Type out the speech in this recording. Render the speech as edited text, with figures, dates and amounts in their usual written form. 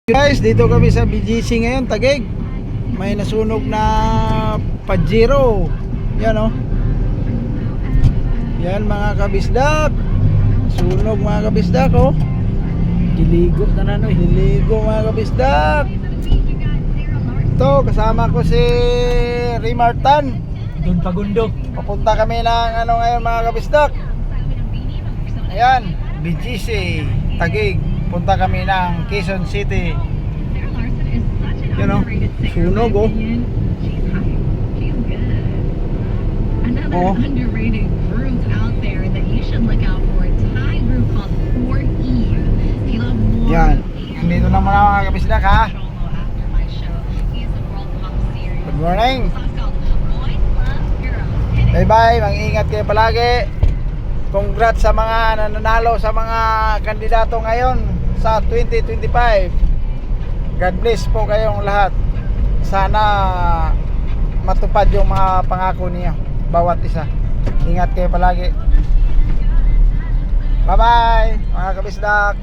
Guys, dito kami sa BGC ngayon, Taguig. May nasunog na Pajero. Yan oh. Yan mga kabisdak. Sunog mga kabisdak oh. Hiligo na nanoy, hiligo mga kabisdak. Ito, kasama ko si Rimartan. Doon Pagundo. Papunta kami ng ano ngayon mga kabisdak. Ayan, BGC, Taguig. Punta kami ng Quezon City. Yan o, sunog o. Oh. Yan, dito na mga kabisdak ha. Good morning. Bye bye, mag-ingat kayo palagi. Congrats sa mga nananalo sa mga kandidato ngayon sa 2025. God bless po kayong lahat. Sana matupad yung mga pangako niyo bawat isa. Ingat kayo palagi. Bye bye mga kabisdak.